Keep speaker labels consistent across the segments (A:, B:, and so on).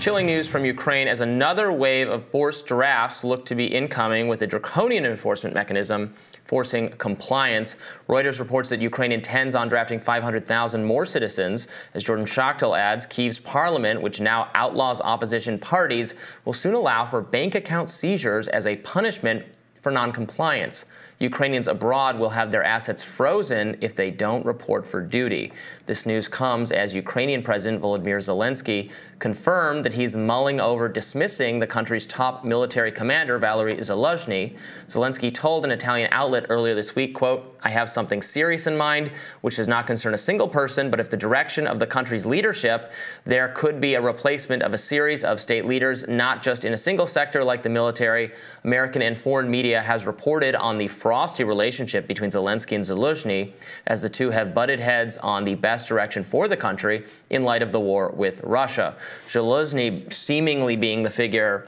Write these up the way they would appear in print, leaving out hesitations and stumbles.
A: Chilling news from Ukraine as another wave of forced drafts look to be incoming with a draconian enforcement mechanism forcing compliance. Reuters reports that Ukraine intends on drafting 500,000 more citizens. As Jordan Schachtel adds, Kyiv's parliament, which now outlaws opposition parties, will soon allow for bank account seizures as a punishment for noncompliance. Ukrainians abroad will have their assets frozen if they don't report for duty. This news comes as Ukrainian President Volodymyr Zelensky confirmed that he's mulling over dismissing the country's top military commander, Valery Zelensky. Zelensky told an Italian outlet earlier this week, quote, "I have something serious in mind, which does not concern a single person, but if the direction of the country's leadership, there could be a replacement of a series of state leaders, not just in a single sector like the military." American and foreign media has reported on the frosty relationship between Zelensky and Zelensky as the two have butted heads on the best direction for the country in light of the war with Russia. Zelensky seemingly being the figure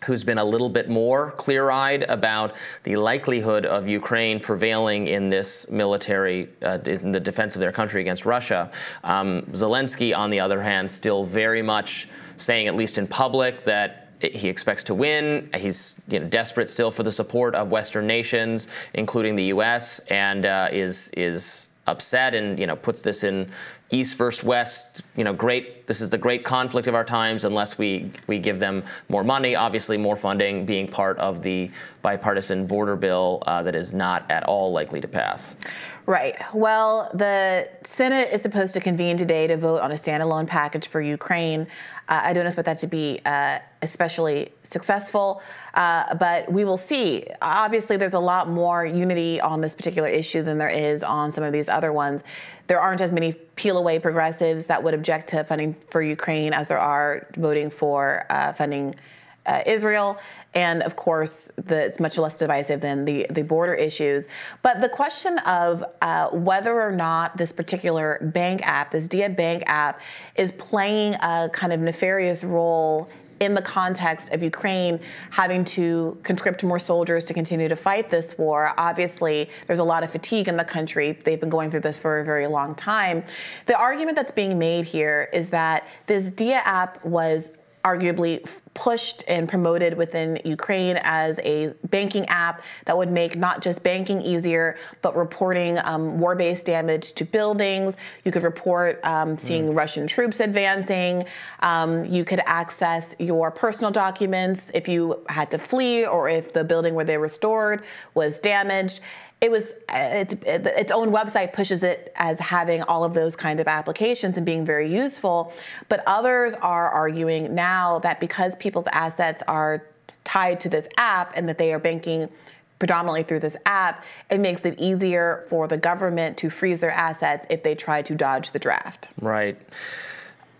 A: who's been a little bit more clear-eyed about the likelihood of Ukraine prevailing in this military, in the defense of their country against Russia. Zelensky, on the other hand, still very much saying, at least in public, that he expects to win. He's desperate still for the support of Western nations, including the U.S., and is upset and puts this in East versus West. This is the great conflict of our times unless we give them more money. Obviously, more funding being part of the bipartisan border bill that is not at all likely to pass.
B: Right. Well, the Senate is supposed to convene today to vote on a standalone package for Ukraine. I don't expect that to be especially successful, but we will see. Obviously, there's a lot more unity on this particular issue than there is on some of these other ones. There aren't as many peel-away progressives that would object to funding for Ukraine as there are voting for funding Israel. And of course, it's much less divisive than the border issues. But the question of whether or not this particular bank app, this Dia Bank app, is playing a kind of nefarious role in the context of Ukraine having to conscript more soldiers to continue to fight this war. Obviously, there's a lot of fatigue in the country. They've been going through this for a very long time. The argument that's being made here is that this Dia app was arguably pushed and promoted within Ukraine as a banking app that would make not just banking easier, but reporting war-based damage to buildings. You could report seeing Russian troops advancing. You could access your personal documents if you had to flee or if the building where they were stored was damaged. Its own website pushes it as having all of those kind of applications and being very useful. But others are arguing now that because people's assets are tied to this app and that they are banking predominantly through this app, it makes it easier for the government to freeze their assets if they try to dodge the draft.
A: Right.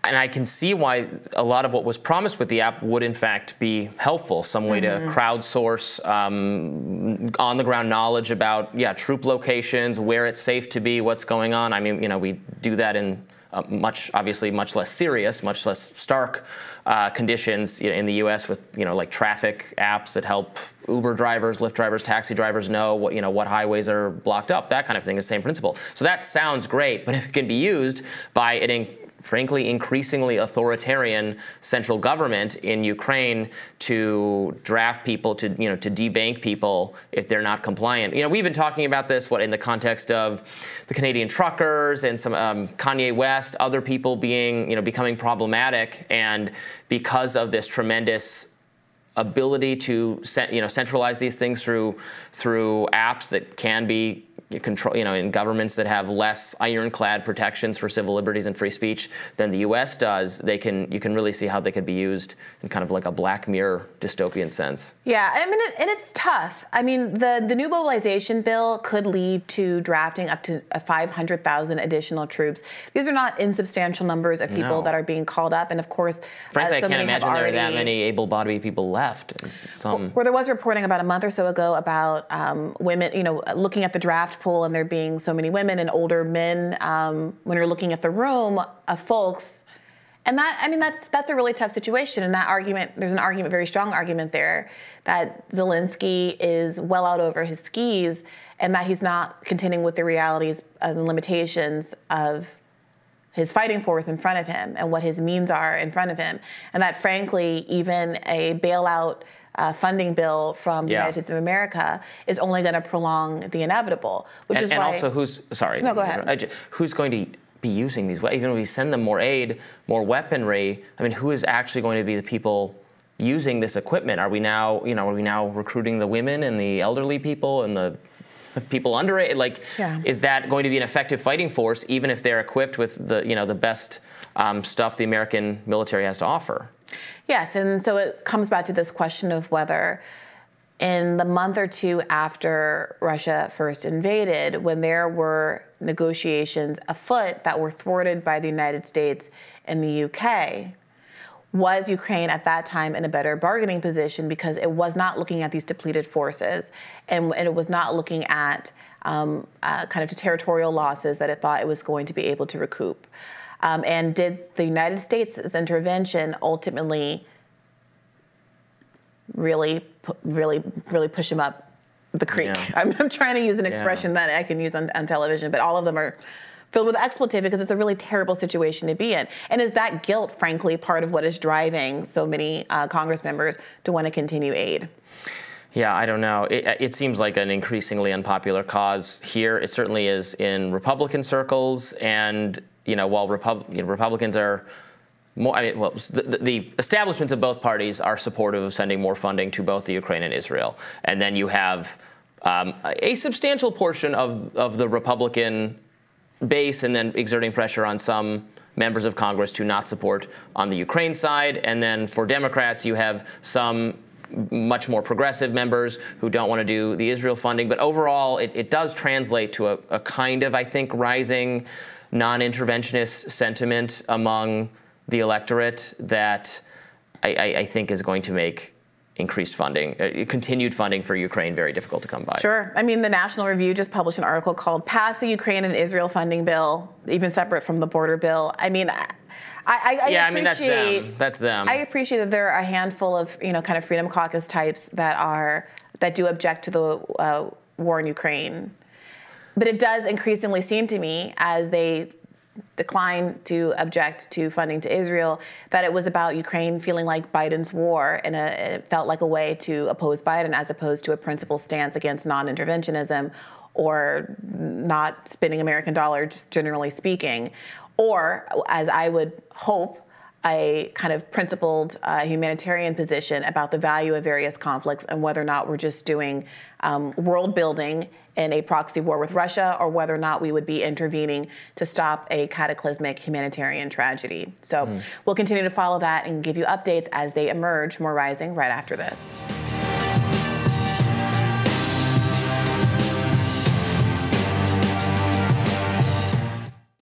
A: And I can see why a lot of what was promised with the app would, in fact, be helpful. Some way to crowdsource on-the-ground knowledge about, troop locations, where it's safe to be, what's going on. I mean, we do that in obviously much less serious, much less stark conditions in the U.S. with, like traffic apps that help Uber drivers, Lyft drivers, taxi drivers know what highways are blocked up. That kind of thing is the same principle. So that sounds great, but if it can be used by frankly, increasingly authoritarian central government in Ukraine to draft people, to debank people if they're not compliant. We've been talking about this, in the context of the Canadian truckers and some Kanye West, other people becoming problematic, and because of this tremendous ability to centralize these things through apps that can be control, in governments that have less ironclad protections for civil liberties and free speech than the U.S. does, you can really see how they could be used in kind of like a Black Mirror dystopian sense.
B: Yeah, and it's tough. I mean, the new mobilization bill could lead to drafting up to 500,000 additional troops. These are not insubstantial numbers of people that are being called up, and of course,
A: frankly, I can't imagine there are that many able-bodied people left.
B: Where there was reporting about a month or so ago about women, looking at the draft pool and there being so many women and older men when you're looking at the room of folks. And that's a really tough situation. And that argument, there's an very strong argument there that Zelensky is well out over his skis and that he's not contending with the realities and limitations of his fighting force in front of him and what his means are in front of him. And that, frankly, even a bailout funding bill from the United States of America is only going to prolong the inevitable, which is why...
A: And also, No,
B: go ahead.
A: Who's going to be using these? Even if we send them more aid, more weaponry, I mean, who is actually going to be the people using this equipment? Are we now recruiting the women and the elderly people and the people under it? Is that going to be an effective fighting force, even if they're equipped with the best stuff the American military has to offer?
B: Yes, and so it comes back to this question of whether in the month or two after Russia first invaded, when there were negotiations afoot that were thwarted by the United States and the UK, was Ukraine at that time in a better bargaining position because it was not looking at these depleted forces and it was not looking at kind of the territorial losses that it thought it was going to be able to recoup. And did the United States' intervention ultimately really push him up the creek? Yeah. I'm trying to use an expression that I can use on television, but all of them are filled with expletive because it's a really terrible situation to be in. And is that guilt, frankly, part of what is driving so many Congress members to want to continue aid?
A: Yeah, I don't know. It seems like an increasingly unpopular cause here. It certainly is in Republican circles, and while Republicans are more, the establishments of both parties are supportive of sending more funding to both the Ukraine and Israel, and then you have a substantial portion of the Republican base, and then exerting pressure on some members of Congress to not support on the Ukraine side, and then for Democrats, you have some much more progressive members who don't want to do the Israel funding. But overall, it does translate to a kind of, I think, rising non-interventionist sentiment among the electorate that I think is going to make increased funding, continued funding for Ukraine very difficult to come by.
B: Sure. I mean, the National Review just published an article called "Pass the Ukraine and Israel Funding Bill," even separate from the border bill. I mean,
A: that's them.
B: I appreciate that there are a handful of kind of Freedom Caucus types that do object to the war in Ukraine, but it does increasingly seem to me, as they decline to object to funding to Israel, that it was about Ukraine feeling like Biden's war, and it felt like a way to oppose Biden as opposed to a principled stance against non-interventionism or not spending American dollar, just generally speaking. Or, as I would hope, a kind of principled humanitarian position about the value of various conflicts and whether or not we're just doing world building in a proxy war with Russia, or whether or not we would be intervening to stop a cataclysmic humanitarian tragedy. So we'll continue to follow that and give you updates as they emerge. More Rising right after this.